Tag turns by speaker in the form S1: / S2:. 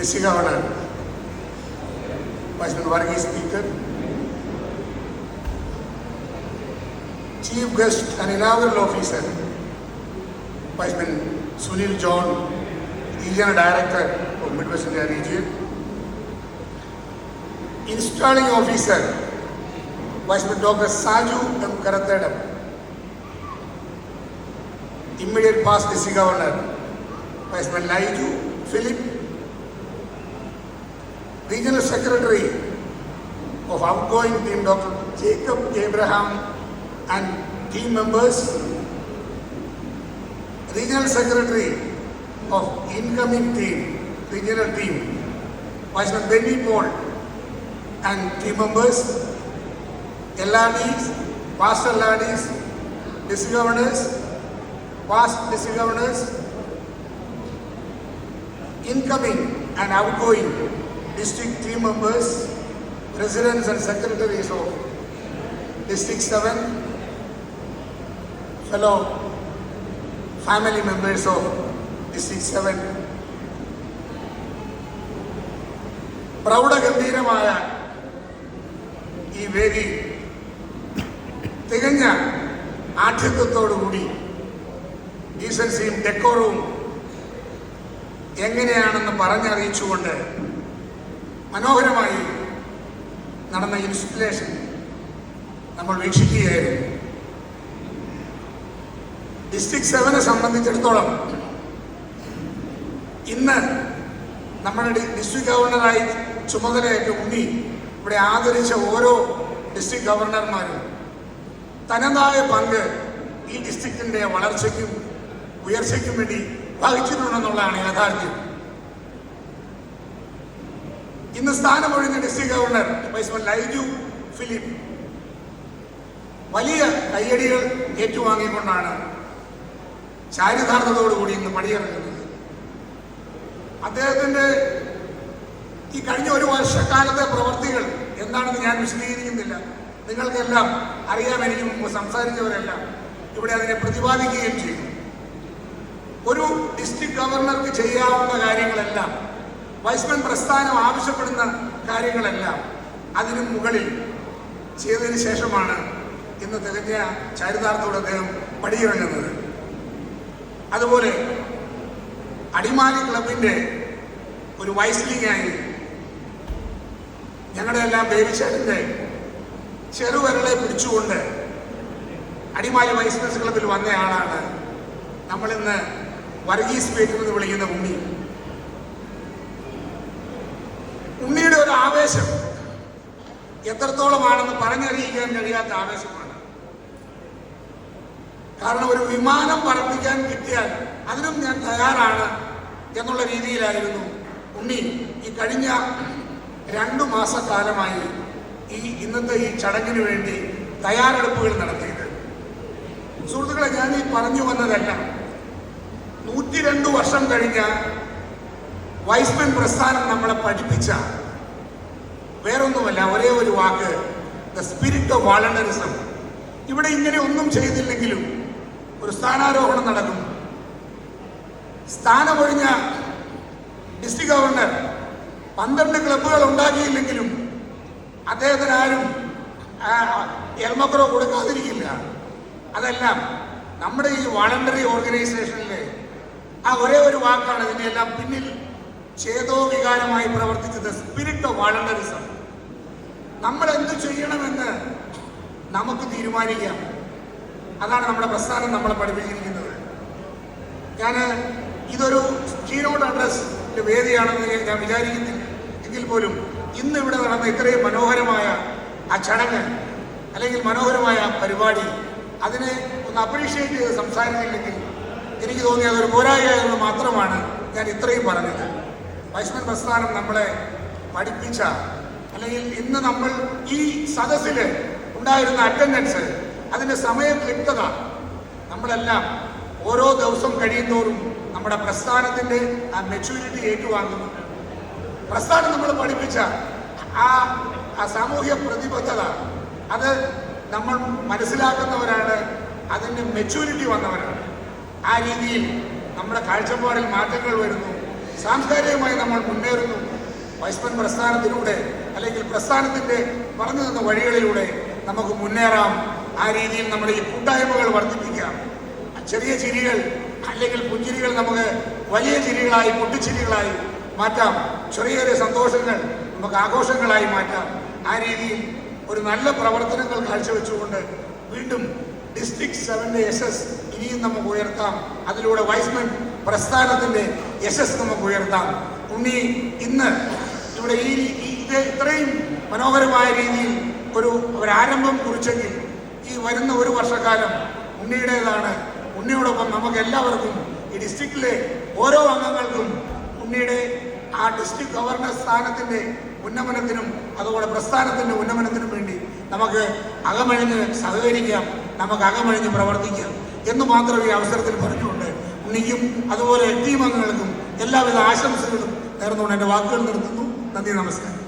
S1: District Governor, Vice President Varghese Speaker, Chief Guest and Inaugural Officer, Vice President Sunil John, Regional Director of Midwest India Region, Installing Officer, Vice President Dr. Saju M. Karathedam, Immediate Past District Governor, Vice President Naiju Philip, Regional Secretary of Outgoing Team Dr. Jacob Abraham and team members, Regional Secretary of Incoming Team, Regional Team, Vice President Benny Paul and team members, LRDs, past LRDs, District Governors, past District Governors, incoming and outgoing district team members, presidents and secretaries of District 7, fellow family members of District 7, പ്രൗഢഗംഭീരമായ ഈ വേദി തികഞ്ഞ ആഠ്യത്വത്തോടുകൂടി ഡീസൻസിയും ഡെക്കോറവും എങ്ങനെയാണെന്ന് പറഞ്ഞറിയിച്ചുകൊണ്ട് മനോഹരമായി നടന്ന installation നമ്മൾ വീക്ഷിക്കുകയായിരുന്നു. District 7 സംബന്ധിച്ചിടത്തോളം ഇന്ന് നമ്മുടെ ഡിസ്ട്രിക്ട് ഗവർണറായി ചുമതലയേറ്റ ഉണ്ണി ഇവിടെ ആദരിച്ച ഓരോ ഡിസ്ട്രിക്ട് ഗവർണർമാരും തനതായ പങ്ക് ഈ ഡിസ്ട്രിക്റ്റിൻ്റെ വളർച്ചയ്ക്കും ഉയർച്ചയ്ക്കും വേണ്ടി വഹിച്ചിട്ടുണ്ടെന്നുള്ളതാണ് യാഥാർത്ഥ്യം. ഇന്ന് സ്ഥാനമൊഴിഞ്ഞ district governor vice president Laiju Philip വലിയ കയ്യടികൾ ഏറ്റുവാങ്ങിക്കൊണ്ടാണ് ചാരിതാർത്ഥതയോടുകൂടി ഇന്ന് പടിയിറങ്ങുന്നത്. അദ്ദേഹത്തിൻ്റെ ഈ കഴിഞ്ഞ ഒരു വർഷക്കാലത്തെ പ്രവർത്തികൾ എന്താണെന്ന് ഞാൻ വിശദീകരിക്കുന്നില്ല. നിങ്ങൾക്കെല്ലാം അറിയാം, എനിക്ക് മുമ്പ് സംസാരിച്ചവരെല്ലാം ഇവിടെ അതിനെ പ്രതിപാദിക്കുകയും ചെയ്തു. ഒരു ഡിസ്ട്രിക്ട് ഗവർണർക്ക് ചെയ്യാവുന്ന കാര്യങ്ങളെല്ലാം, വൈസ് പ്രസിഡന്റ് പ്രസ്ഥാനം ആവശ്യപ്പെടുന്ന കാര്യങ്ങളെല്ലാം അതിനു മുകളിൽ ചെയ്തതിന് ശേഷമാണ് ഇന്ന് തികഞ്ഞ ചരിതാർത്ഥത്തോടെ അദ്ദേഹം പടിയിറങ്ങുന്നത്. അതുപോലെ അടിമാലി ക്ലബിൻ്റെ ഒരു വൈസ്ലിംഗായി ഞങ്ങളുടെ എല്ലാം ബേബിച്ചേട്ടൻ്റെ ചെറുവിരളെ പിടിച്ചുകൊണ്ട് അടിമാലി വൈസ് പ്രസിഡന്റ് ക്ലബിൽ വന്നയാളാണ് നമ്മളിന്ന് വർഗീസ് പേറ്റിൽ നിന്ന് വിളിക്കുന്ന ഉണ്ണി. ഉണ്ണിയുടെ ഒരു ആവേശം എത്രത്തോളമാണെന്ന് പറഞ്ഞറിയിക്കാൻ കഴിയാത്ത ആവേശമാണ്. കാരണം ഒരു വിമാനം പറപ്പിക്കാൻ കിട്ടിയാൽ അതിനും ഞാൻ തയ്യാറാണ് എന്നുള്ള രീതിയിലായിരുന്നു ഉണ്ണി ഈ കഴിഞ്ഞ 2 മാസക്കാലമായി ഇന്നത്തെ ഈ ചടങ്ങിന് വേണ്ടി തയ്യാറെടുപ്പുകൾ നടത്തിയത്. സുഹൃത്തുക്കളെ, ഞാൻ ഈ പറഞ്ഞു വന്നതല്ല, 102 വർഷം കഴിഞ്ഞ വൈസ് പ്രസിഡന്റ് പ്രസ്ഥാനം നമ്മളെ പഠിപ്പിച്ച വേറൊന്നുമല്ല, ഒരേ ഒരു വാക്ക്, ദ സ്പിരിറ്റ് ഓഫ് വാളണ്ടറിസം. ഇവിടെ ഇങ്ങനെ ഒന്നും ചെയ്തില്ലെങ്കിലും ഒരു സ്ഥാനാരോഹണം നടക്കും. സ്ഥാനമൊഴിഞ്ഞ ഡിസ്ട്രിക്ട് ഗവർണർ 12 ക്ലബ്ബുകൾ ഉണ്ടാക്കിയില്ലെങ്കിലും അദ്ദേഹത്തിന് ആരും എൽമക്രോ കൊടുക്കാതിരിക്കില്ല. അതെല്ലാം നമ്മുടെ ഈ വാളണ്ടറി ഓർഗനൈസേഷനിലെ ആ ഒരേ ഒരു വാക്കാണ് ഇതിനെല്ലാം പിന്നിൽ ചേതോവികാരമായി പ്രവർത്തിച്ചത്, സ്പിരിറ്റ് ഓഫ് വാളണ്ടറിസം. നമ്മൾ എന്ത് ചെയ്യണമെന്ന് നമുക്ക് തീരുമാനിക്കാം. അതാണ് നമ്മുടെ പ്രസ്ഥാനം നമ്മളെ പഠിപ്പിച്ചിരിക്കുന്നത്. ഞാൻ ഇതൊരു കീനോട്ട് അഡ്രസ്സിൻ്റെ വേദിയാണെന്ന് ഞാൻ വിചാരിക്കുന്നില്ല. എങ്കിൽ പോലും ഇന്ന് ഇവിടെ നടന്ന ഇത്രയും മനോഹരമായ ആ ചടങ്ങ് അല്ലെങ്കിൽ മനോഹരമായ പരിപാടി, അതിനെ ഒന്ന് അപ്രീഷിയേറ്റ് ചെയ്ത് സംസാരിച്ചില്ലെങ്കിൽ എനിക്ക് തോന്നി അതൊരു പോരായ്മ മാത്രമാണ് ഞാൻ ഇത്രയും പറഞ്ഞത്. വൈസ് പ്രസിഡന്റ് പ്രസ്ഥാനം നമ്മളെ പഠിപ്പിച്ച, അല്ലെങ്കിൽ ഇന്ന് നമ്മൾ ഈ സദസ്സിൽ ഉണ്ടായിരുന്ന അറ്റൻഡൻസ്, അതിൻ്റെ സമയം ക്ലിപ്തത, നമ്മളെല്ലാം ഓരോ ദിവസം കഴിയുന്തോറും നമ്മുടെ പ്രസ്ഥാനത്തിൻ്റെ ആ മെച്യൂരിറ്റി ഏറ്റുവാങ്ങുന്നു. പ്രസ്ഥാനം നമ്മൾ പഠിപ്പിച്ച ആ സാമൂഹ്യ പ്രതിബദ്ധത, അത് നമ്മൾ മനസ്സിലാക്കുന്നവരാണ്, അതിൻ്റെ മെച്യൂരിറ്റി വന്നവരാണ്. ആ രീതിയിൽ നമ്മുടെ കാഴ്ചപ്പാടിൽ മാറ്റങ്ങൾ വരുന്നു. സാംസ്കാരികമായി നമ്മൾ മുന്നേറുന്നു. വൈസ്മൻ പ്രസ്ഥാനത്തിലൂടെ അല്ലെങ്കിൽ പ്രസ്ഥാനത്തിൻ്റെ പറഞ്ഞു തന്ന വഴികളിലൂടെ നമുക്ക് മുന്നേറാം. ആ രീതിയിൽ നമ്മുടെ ഈ കൂട്ടായ്മകൾ വർദ്ധിപ്പിക്കാം. ചെറിയ ചിരികൾ അല്ലെങ്കിൽ പുഞ്ചിരികൾ നമുക്ക് വലിയ ചിരികളായി പൊട്ടിച്ചിരികളായി മാറ്റാം. ചെറിയ ചെറിയ സന്തോഷങ്ങൾ നമുക്ക് ആഘോഷങ്ങളായി മാറ്റാം. ആ രീതിയിൽ ഒരു നല്ല പ്രവർത്തനങ്ങൾ കാഴ്ചവെച്ചുകൊണ്ട് വീണ്ടും ഡിസ്ട്രിക്ട് 7 യശസ് ഇനിയും നമുക്ക് ഉയർത്താം. അതിലൂടെ വൈസ്മൻ പ്രസ്ഥാനത്തിൻ്റെ യശസ് നമുക്ക് ഉയർത്താം. ഉണ്ണി ഇന്ന് ഇവിടെ ഇത്രയും മനോഹരമായ രീതിയിൽ ഒരാരംഭം കുറിച്ചെങ്കിൽ ഈ വരുന്ന ഒരു വർഷക്കാലം ഉണ്ണിയുടേതാണ്. ഉണ്ണിയോടൊപ്പം നമുക്ക് എല്ലാവർക്കും ഈ ഡിസ്ട്രിക്റ്റിലെ ഓരോ അംഗങ്ങൾക്കും ഉണ്ണിയുടെ ആ ഡിസ്ട്രിക്ട് ഗവർണർ സ്ഥാനത്തിൻ്റെ ഉന്നമനത്തിനും അതുപോലെ പ്രസ്ഥാനത്തിൻ്റെ ഉന്നമനത്തിനും വേണ്ടി നമുക്ക് അകമഴിഞ്ഞ് സഹകരിക്കാം, നമുക്ക് അകമഴിഞ്ഞ് പ്രവർത്തിക്കാം എന്ന് മാത്രം ഈ അവസരത്തിൽ പറഞ്ഞുകൊണ്ട് ഉണ്ണിക്കും അതുപോലെ ടീം അംഗങ്ങൾക്കും എല്ലാവിധ ആശംസകളും നേർന്നുകൊണ്ട് എൻ്റെ വാക്കുകൾ നിർത്തുന്നു. നന്ദി, നമസ്കാരം.